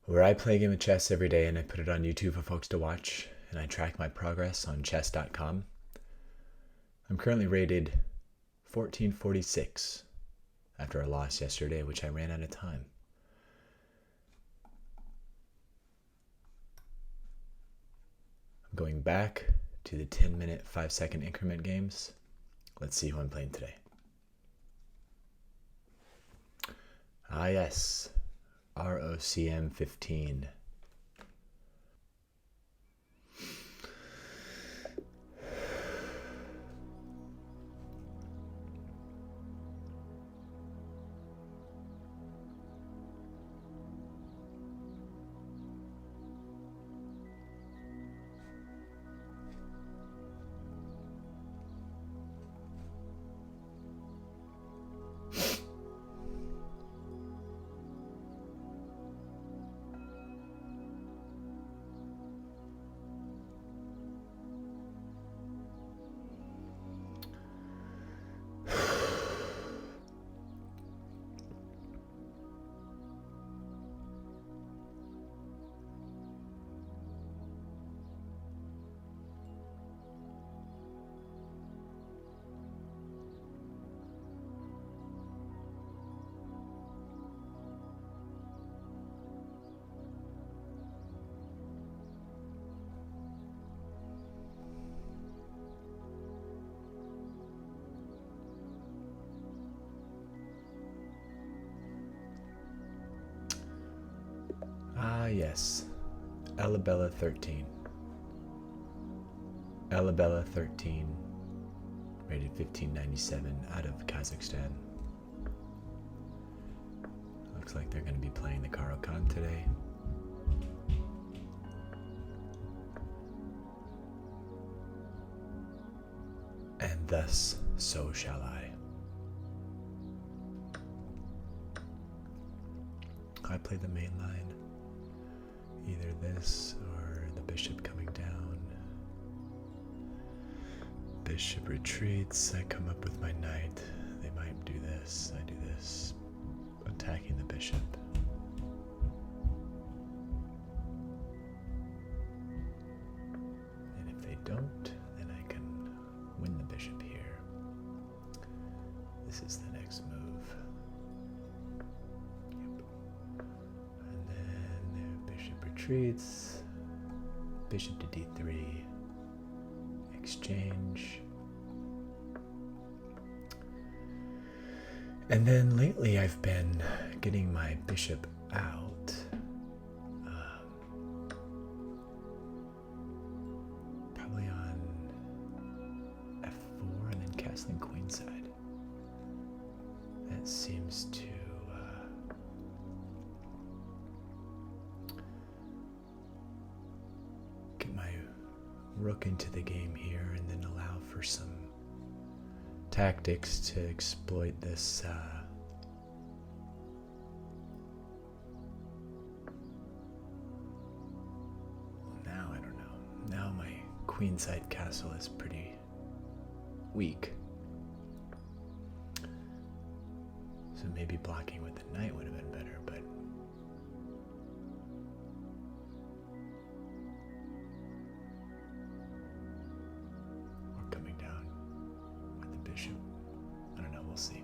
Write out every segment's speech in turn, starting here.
where I play a game of chess every day and I put it on YouTube for folks to watch, and I track my progress on chess.com. I'm currently rated 1446 after a loss yesterday, which I ran out of time. I'm going back to the 10-minute, 5-second increment games. Let's see who I'm playing today. Ah yes, ROCM 15. Ah yes, Alabella 13. Alabella 13, rated 1597, out of Kazakhstan. Looks like they're going to be playing the Caro-Kann today. And thus, so shall I. I play the main line. Either this or the bishop coming down. Bishop retreats, I come up with my knight. They might do this, I do this. Attacking the bishop. And if they don't, then I can win the bishop here. This is the next move. And then the bishop retreats. Bishop to d3. Exchange. And then lately I've been getting my bishop out. Probably on f4 and then castling queenside. That seems to get my rook into the game here and then allow for some tactics to exploit this now I don't know. Now my queenside castle is pretty weak. So maybe blocking with the knight would have been better, but or coming down with the bishop. I don't know, we'll see.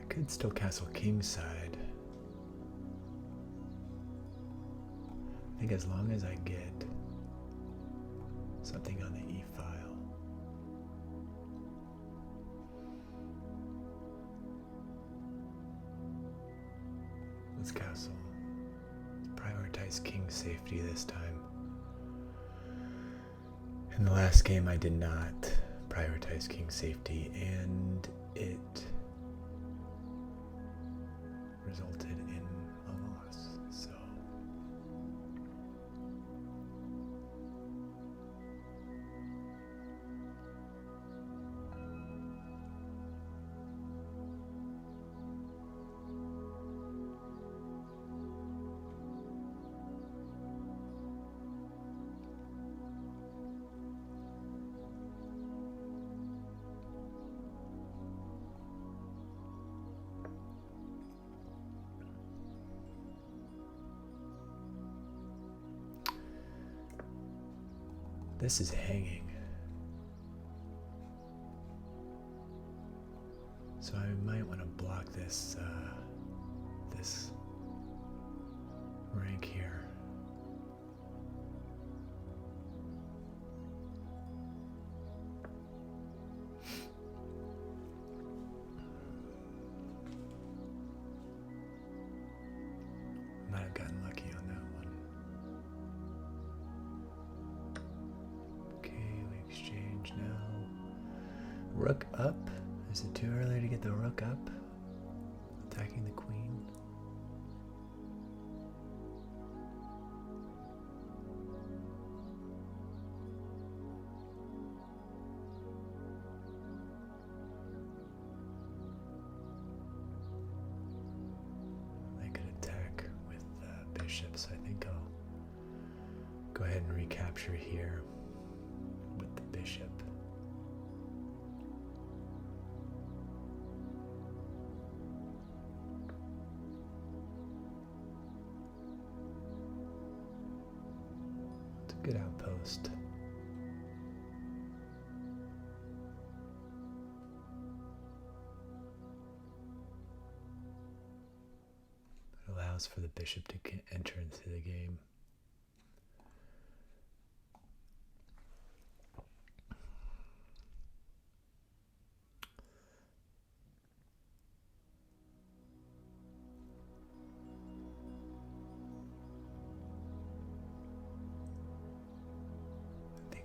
Could still castle kingside. I think as long as I get something on the e file. Let's castle. Prioritize king safety this time. In the last game I did not prioritize king safety and it resulted in a loss. So This is hanging. So I might want to block this this rank here. Might have gotten lucky on that one. Okay, we exchange now. Rook up. Is it too early to get the rook up? Attacking the queen. They could attack with bishops. I think I'll go ahead and recapture here with the bishop. Good outpost. It allows for the bishop to enter into the game.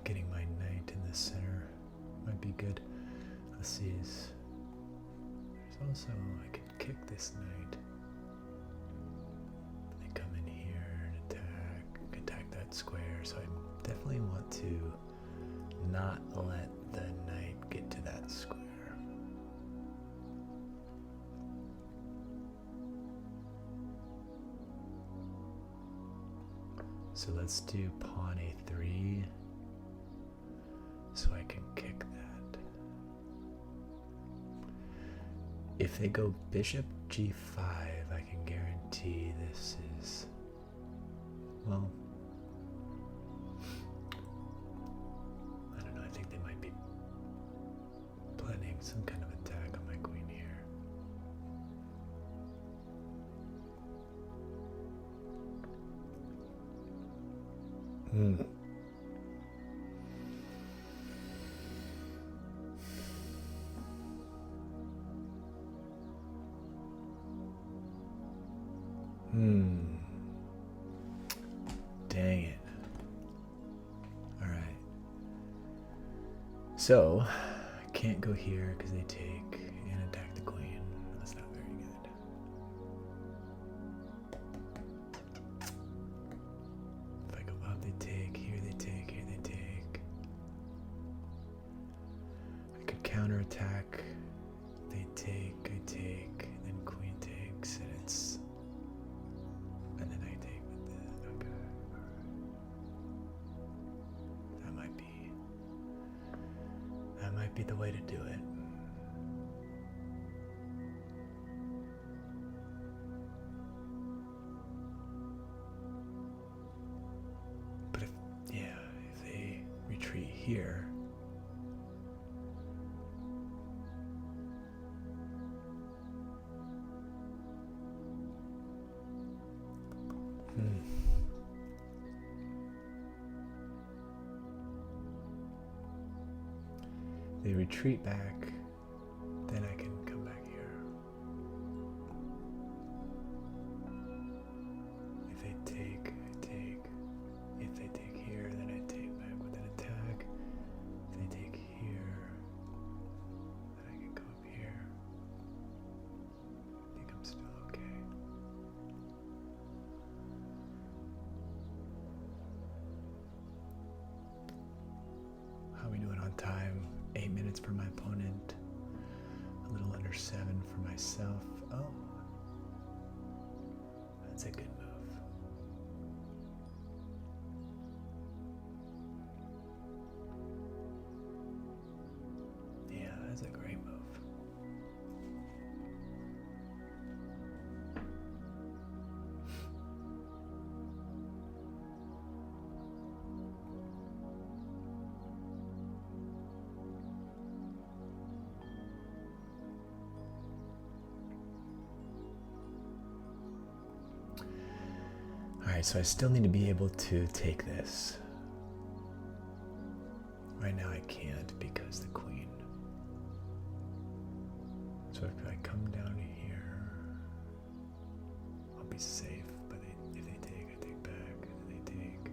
Getting my knight in the center might be good. Let's see. There's also, I can kick this knight. They come in here and attack that square. So I definitely want to not let the knight get to that square. So let's do pawn a3. So I can kick that. If they go bishop g5, I can guarantee this is, well, I don't know, I think they might be planning some kind of attack on my queen here. Dang it. Alright. So, I can't go here because they take and attack the queen. That's not very good. If I go up, they take. Here they take. Here they take. I could counterattack. They take. I take. Then queen takes. And it's... And then I take with the... Okay. Alright. That might be the way to do it. But if they retreat here, they retreat back, then I can come back here. If they take, I take. If they take here, then I take back with an attack. If they take here, then I can go up here. I think I'm still okay. How are we doing on time? 8 minutes for my opponent, a little under 7 for myself. Oh, that's a good move. Yeah, that's a great move. Alright, so I still need to be able to take this. Right now I can't because the queen. So if I come down here, I'll be safe. But if they take, I take back. And they take.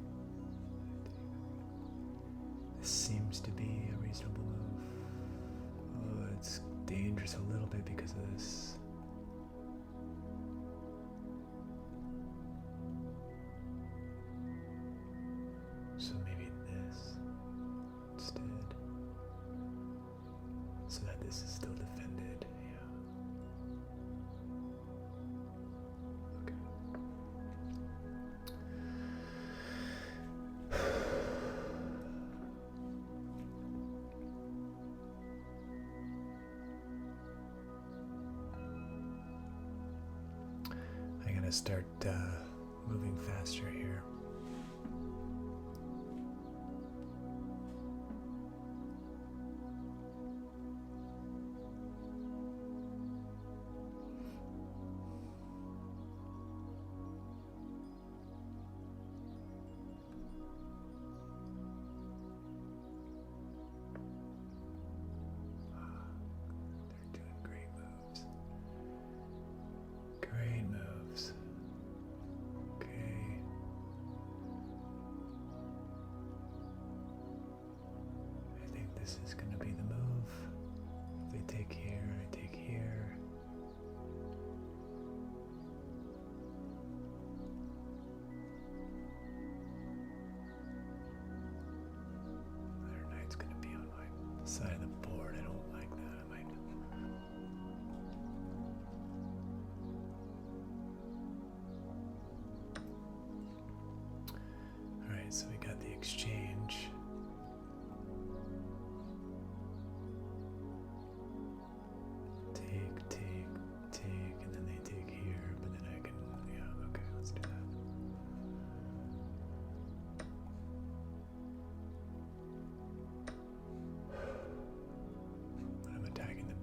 This seems to be a reasonable move. Oh, it's dangerous a little bit because of this. So maybe this instead. So that this is still defended, yeah. Okay. I gotta start moving faster here. This is going to be the move. If they take here, I take here. Their knight's going to be on my side of the board. I don't like that. I might. Alright, so we got the exchange.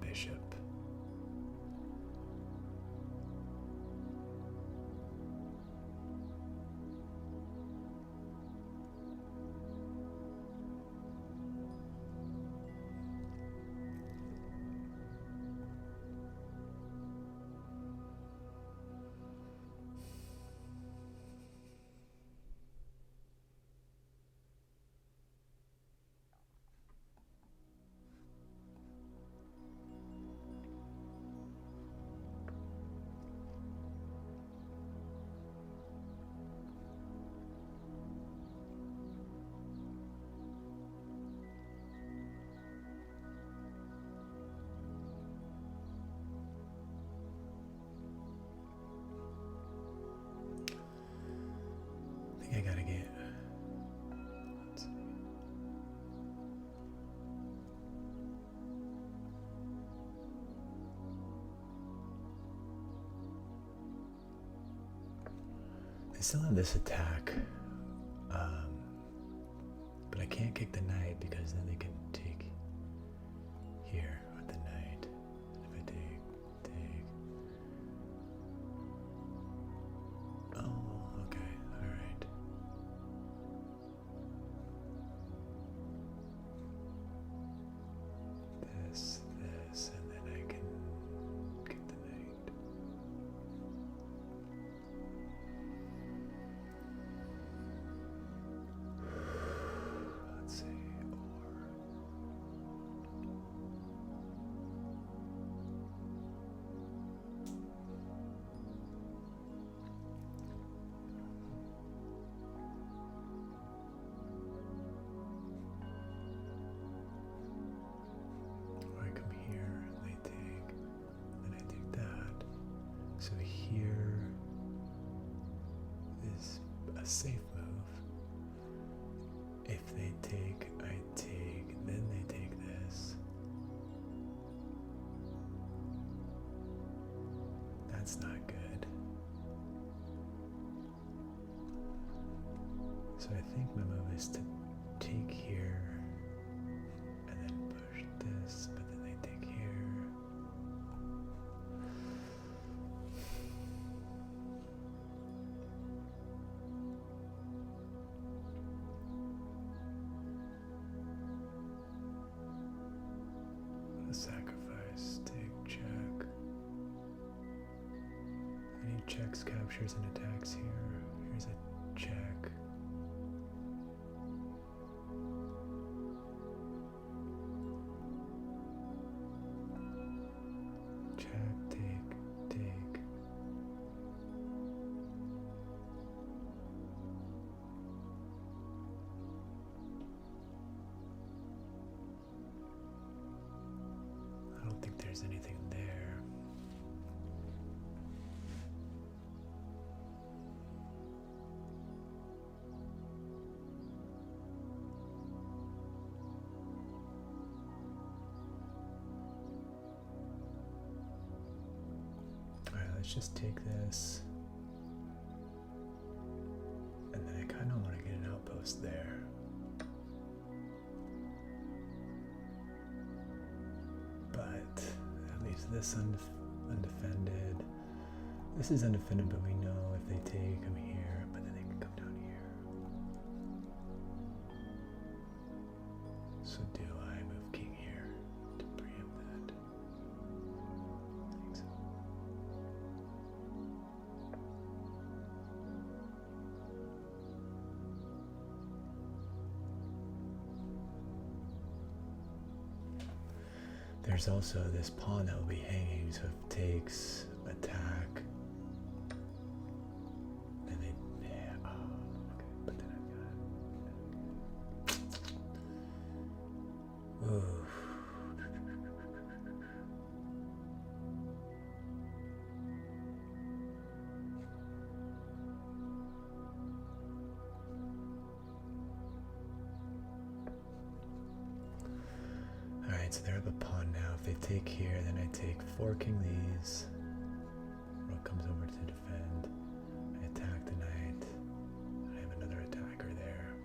Bishop. I gotta get. Let's see. They still have this attack, but I can't kick the knight because then they can take here with the knight. If I take. Oh, okay, all right. This, and then I can get the knight. Let's see, or I come here, and they take, then I take that. So here is a safe move. If they take, I take, then they take this. That's not good. So I think my move is to take here and then push this, but then they take here. sacrifice, take, check. Any checks, captures, and attacks here. Here's a check. Check, take. I don't think there's anything there. Alright, let's just take this. And then I kind of want to get an outpost there. But at least this undefended. This is undefended, but we know if they take, I'm here, but then they can come down here. So do I move king here to preempt that? I think so. There's also this pawn that will be hanging, so if it takes, attack, and then, yeah, oh, okay, but then I've got, ooh. Alright, so they're up a pawn now. If they take here, then I take 4 king these. Rook comes over to defend. I attack the knight. I have another attacker there.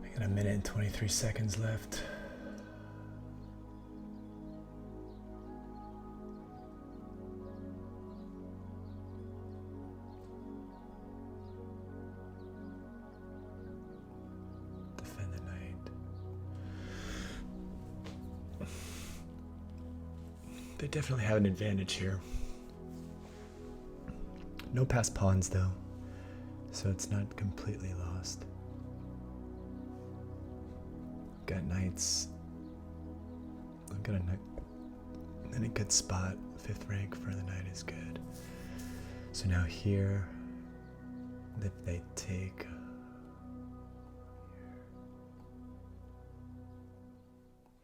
I got a minute and 23 seconds left. Defend the knight. They definitely have an advantage here. No passed pawns though, so it's not completely lost. Got knights. I've got a knight in a good spot. 5th rank for the knight is good. So now here, if they take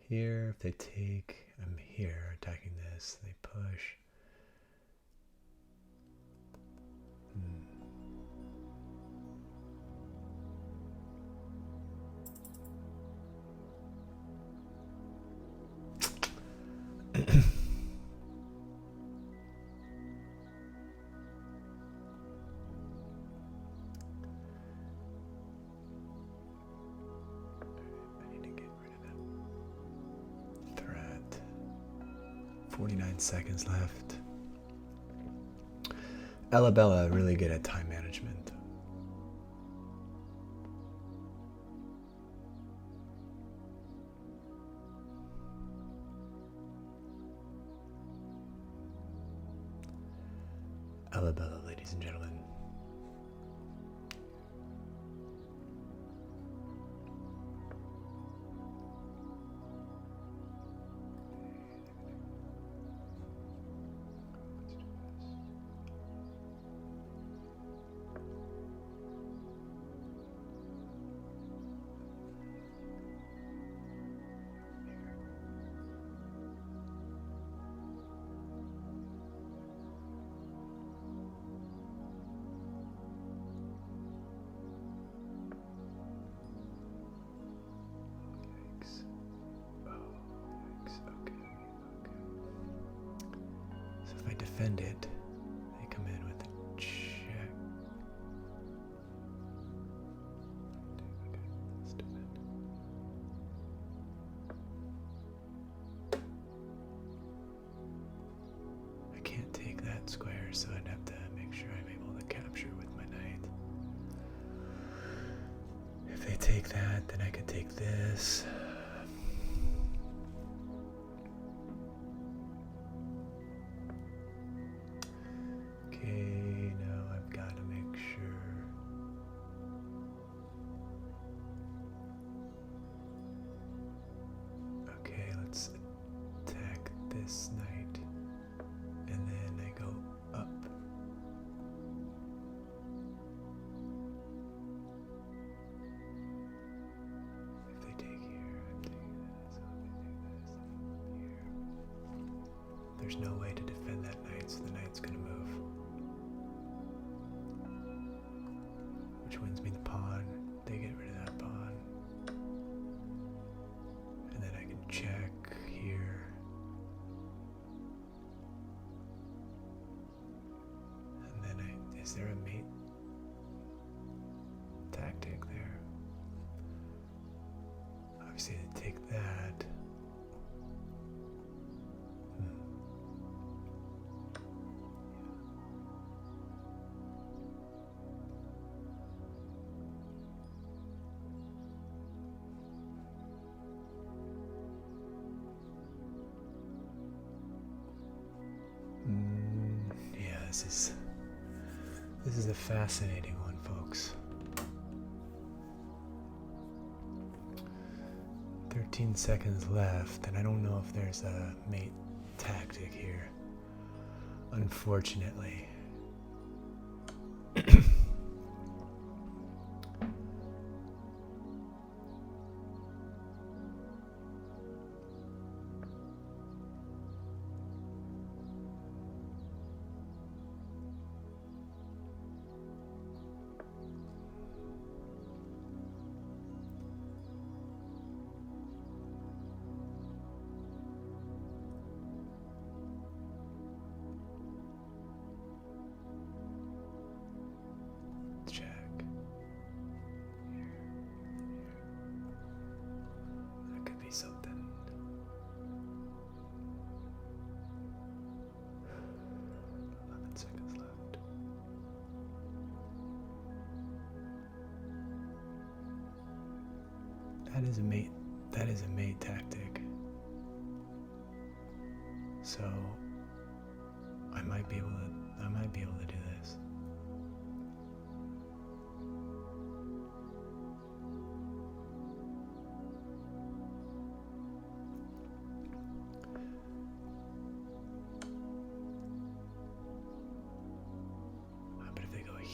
here, if they take, I'm here attacking this. They push. I need to get rid of that threat. 49 seconds left. Alabella really good at time management. Alabella, ladies and gentlemen. defend it. They come in with a check. Okay, stupid. I can't take that square, so I'd have to make sure I'm able to capture with my knight. If they take that, then I could take this. Okay, now I've got to make sure. Okay, let's attack this knight, and then I go up. If they take here, I'm taking this. So if they take this, then here. There's no way to defend that knight, so the knight's gonna move. Which wins me the pawn. They get rid of that pawn. And then I can check here. And then is there a mate tactic there? Obviously they take that. This is a fascinating one, folks. 13 seconds left, and I don't know if there's a mate tactic here, unfortunately. Something. 11 seconds left. That is a mate tactic. So I might be able to do this.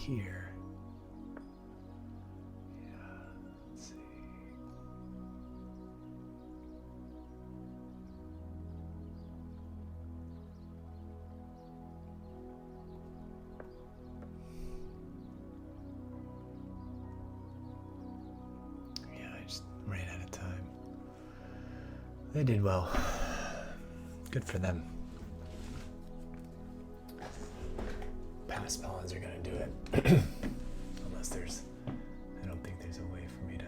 Here. Yeah, let's see. Yeah, I just ran out of time. They did well. Good for them. Pass pawns are gonna do it. Unless I don't think there's a way for me to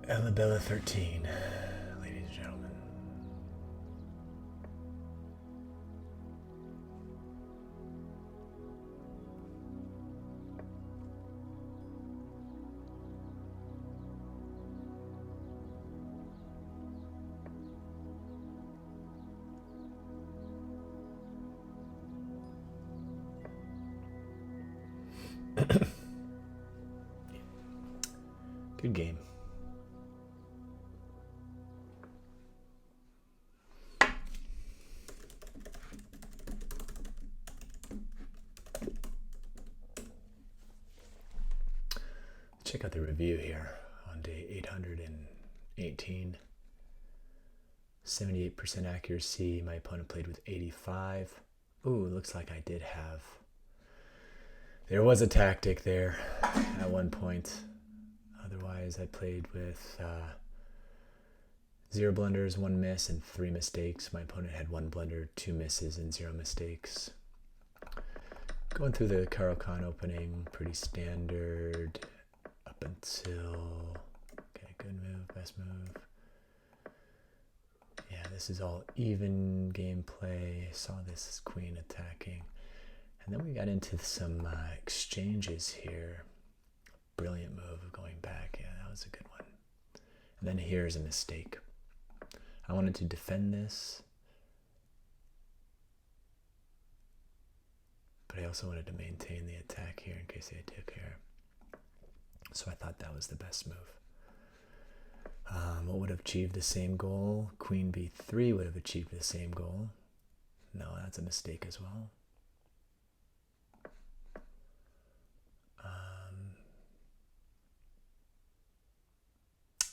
Elabella 13, ladies and gentlemen. Good game. check out the review here on day 818. 78% accuracy. My opponent played with 85. Ooh, looks like I did have... There was a tactic there at one point. Otherwise, I played with 0 blunders, 1 miss, and 3 mistakes. My opponent had 1 blunder, 2 misses, and 0 mistakes. Going through the Caro-Kann opening, pretty standard up until... Okay, good move, best move. Yeah, this is all even gameplay. Saw this queen attacking. And then we got into some exchanges here. Brilliant move of going back. Yeah, that was a good one. And then here's a mistake. I wanted to defend this, but I also wanted to maintain the attack here in case they took care. So I thought that was the best move. What would have achieved the same goal? Queen b3 would have achieved the same goal. No, that's a mistake as well.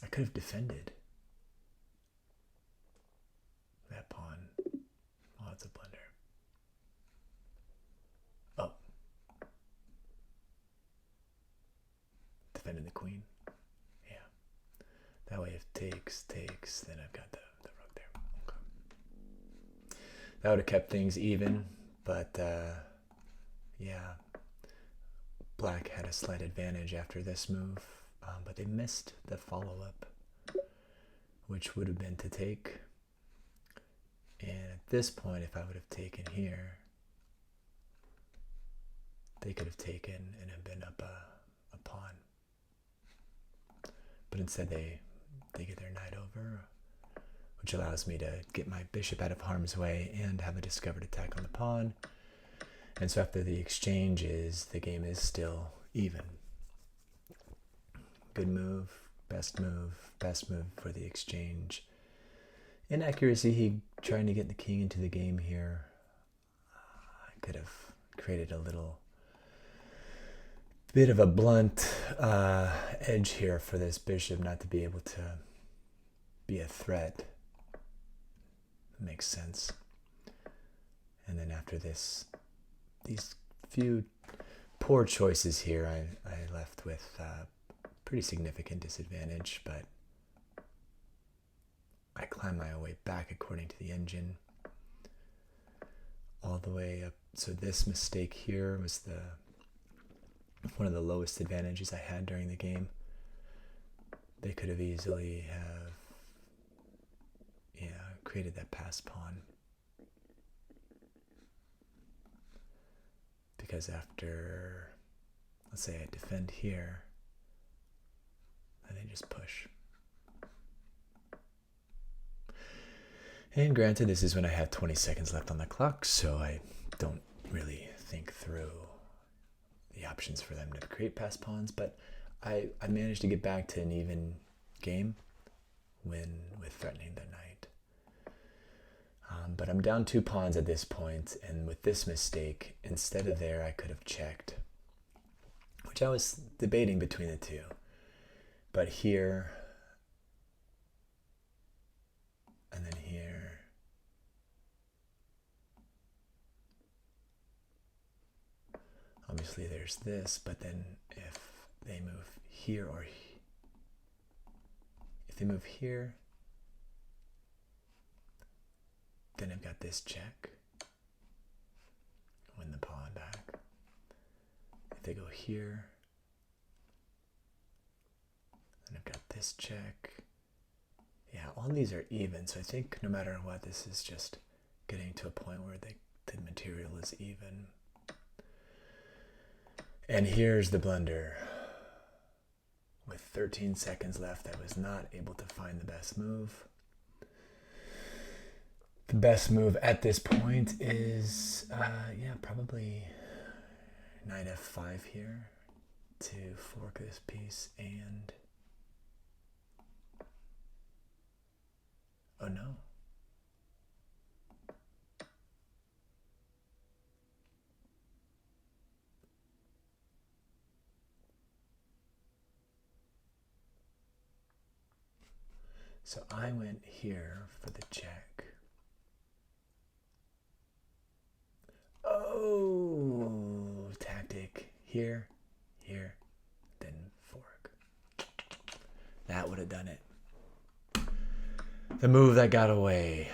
I could have defended that pawn. Oh, it's a blunder. Oh. Defending the queen. Yeah. That way if takes, then I've got the rook there. Okay. That would have kept things even, but yeah. Black had a slight advantage after this move. But they missed the follow-up, which would have been to take. And at this point, if I would have taken here, they could have taken and have been up a pawn. But instead, they get their knight over, which allows me to get my bishop out of harm's way and have a discovered attack on the pawn. And so after the exchanges, the game is still even. Good move, best move for the exchange. Inaccuracy, he trying to get the king into the game here. I could have created a little bit of a blunt edge here for this bishop not to be able to be a threat. Makes sense. And then after this, these few poor choices here, I left with pretty significant disadvantage, but I climbed my way back according to the engine all the way up. So this mistake here was one of the lowest advantages I had during the game. They could have easily created that pass pawn, because after, let's say I defend here, and they just push. And granted, this is when I have 20 seconds left on the clock, so I don't really think through the options for them to create pass pawns, but I managed to get back to an even game with threatening the knight. But I'm down 2 pawns at this point, and with this mistake, instead of there, I could have checked, which I was debating between the two. But here, and then here, obviously there's this, but then if they move here or if they move here, then I've got this check, win the pawn back. If they go here, then I've got this check. Yeah, all these are even, so I think no matter what, this is just getting to a point where the material is even. And here's the blunder. With 13 seconds left, I was not able to find the best move. The best move at this point is, probably knight f5 here to fork this piece and... Oh no. So I went here for the check. Oh, tactic. Here, then fork. That would have done it. The move that got away.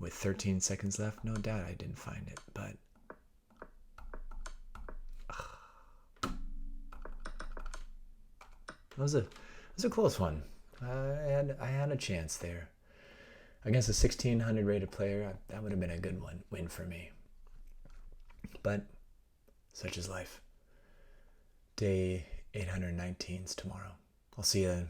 With 13 seconds left, no doubt I didn't find it, but it was a close one. I had a chance there against a 1600 rated player. That would have been a good win for me. But such is life. Day 819's tomorrow. I'll see you then.